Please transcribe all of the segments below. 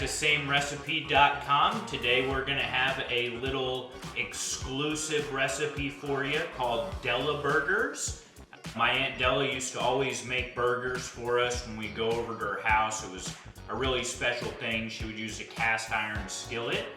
to samerecipe.com. Today we're gonna have a little exclusive recipe for you called Della burgers. My Aunt Della used to always make burgers for us when we go over to her house. It was a really special thing. She would use a cast iron skillet,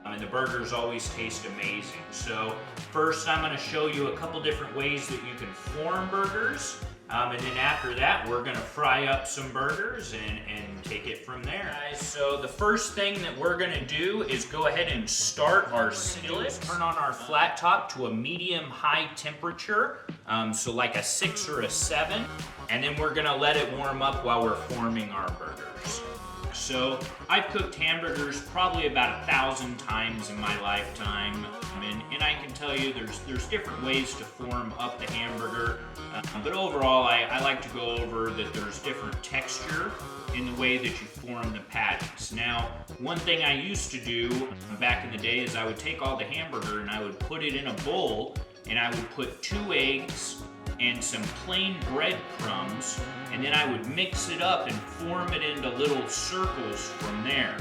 and the burgers always taste amazing. So first I'm gonna show you a couple different ways that you can form burgers. And then after that, we're gonna fry up some burgers and take it from there. Guys, so the first thing that we're gonna do is go ahead and start our skillet. Turn on our flat top to a medium-high temperature, so like a 6 or a 7. And then we're gonna let it warm up while we're forming our burgers. So I've cooked hamburgers probably about 1,000 times in my lifetime, and I can tell you there's different ways to form up the hamburger, but overall I like to go over that there's different texture in the way that you form the patties. Now, one thing I used to do back in the day is I would take all the hamburger and I would put it in a bowl, and I would put 2 eggs and some plain breadcrumbs, and then I would mix it up and form it into little circles from there.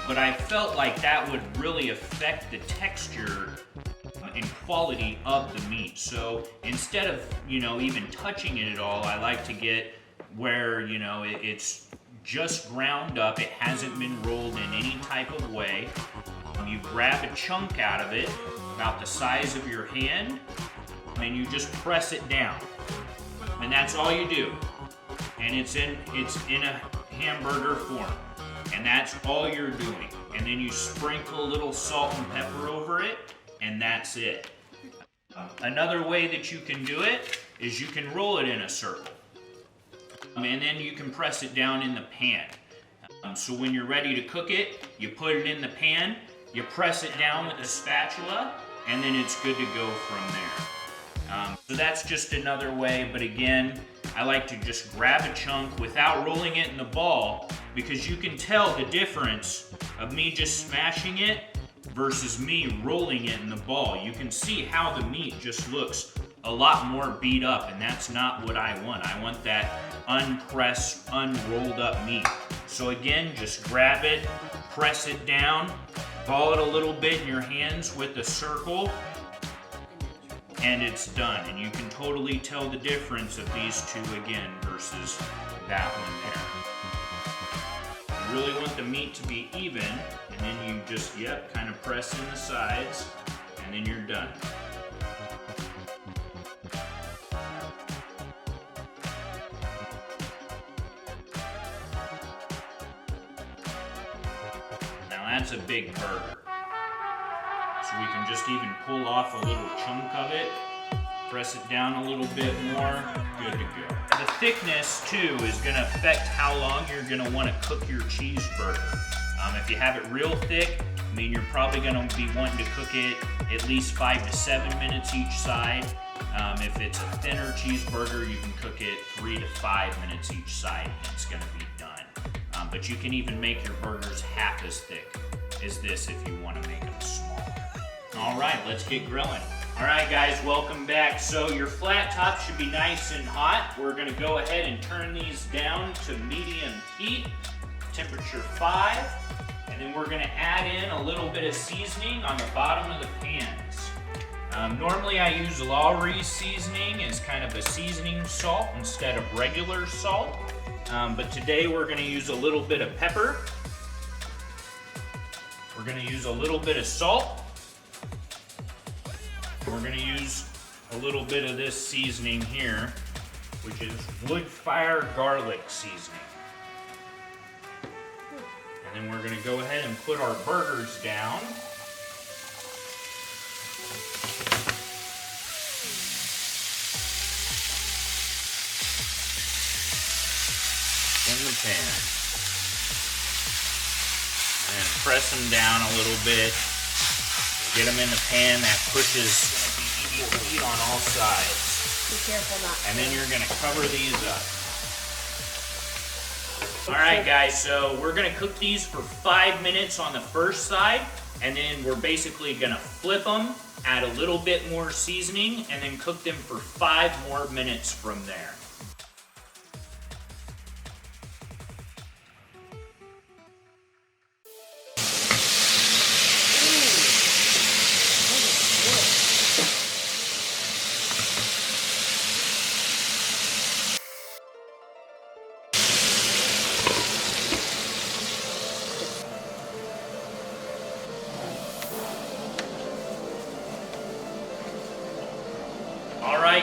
But I felt like that would really affect the texture and quality of the meat. So instead of, even touching it at all, I like to get where, it's just ground up, it hasn't been rolled in any type of way. You grab a chunk out of it, about the size of your hand, and you just press it down, and that's all you do, and it's in a hamburger form, and that's all you're doing. And then you sprinkle a little salt and pepper over it, and that's it. Another way that you can do it is you can roll it in a circle, and then you can press it down in the pan. So when you're ready to cook it, you put it in the pan, you press it down with a spatula, and then it's good to go from there. So that's just another way, but again, I like to just grab a chunk without rolling it in the ball, because you can tell the difference of me just smashing it versus me rolling it in the ball. You can see how the meat just looks a lot more beat up, and that's not what I want. I want that unpressed, unrolled up meat. So again, just grab it, press it down, ball it a little bit in your hands with a circle, and it's done. And you can totally tell the difference of these two again versus that one there. You really want the meat to be even, and then you just, kind of press in the sides, and then you're done. Now that's a big burger. So we can just even pull off a little chunk of it, press it down a little bit more, good to go. The thickness too is gonna affect how long you're gonna wanna cook your cheeseburger. If you have it real thick, you're probably gonna be wanting to cook it at least 5 to 7 minutes each side. If it's a thinner cheeseburger, you can cook it 3 to 5 minutes each side, and it's gonna be done. But you can even make your burgers half as thick as this if you wanna make them small. All right, let's get grilling. All right, guys, welcome back. So your flat top should be nice and hot. We're gonna go ahead and turn these down to medium heat, temperature 5, and then we're gonna add in a little bit of seasoning on the bottom of the pans. Normally I use Lawry seasoning as kind of a seasoning salt instead of regular salt, but today we're gonna use a little bit of pepper. We're gonna use a little bit of salt. We're going to use a little bit of this seasoning here, which is wood fire garlic seasoning. And then we're going to go ahead and put our burgers down. In the pan. And press them down a little bit. Get them in the pan. That pushes heat on all sides. Be careful not to. And then you're gonna cover these up. All right, guys, so we're gonna cook these for 5 minutes on the first side, and then we're basically gonna flip them, add a little bit more seasoning, and then cook them for 5 more minutes from there.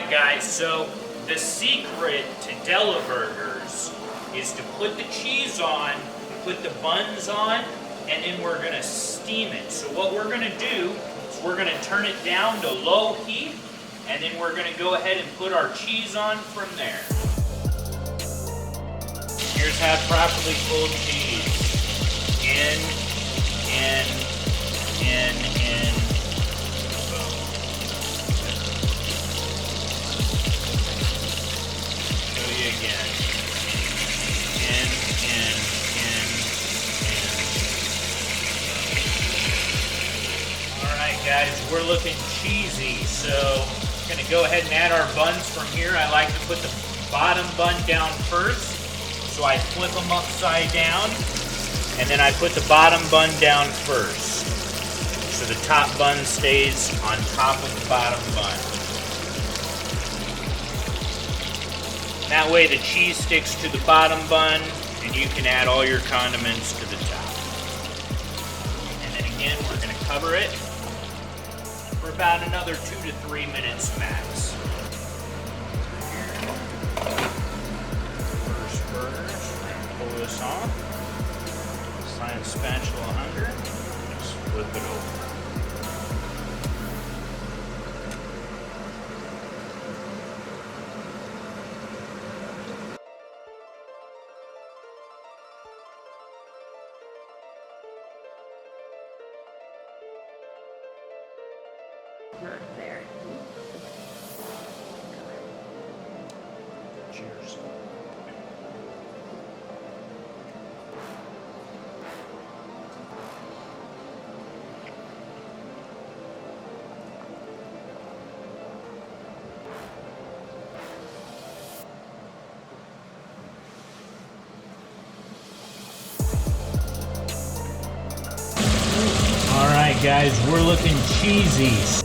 Alright guys, so the secret to Della burgers is to put the cheese on, put the buns on, and then we're going to steam it. So what we're going to do is we're going to turn it down to low heat, and then we're going to go ahead and put our cheese on from there. Here's how to properly fold cheese. In. Boom. Show you again. In. Alright guys, we're looking cheesy, so I'm going to go ahead and add our buns from here. I like to put the bottom bun down first, so I flip them upside down, and then I put the bottom bun down first, so the top bun stays on top of the bottom bun. That way the cheese sticks to the bottom bun, and you can add all your condiments to the top. And then again, we're going to cover it for about another 2 to 3 minutes max. First burgers, we're going to pull this off. Slide spatula under, just flip it over. Not there. Cheers. All right, guys, we're looking cheesy.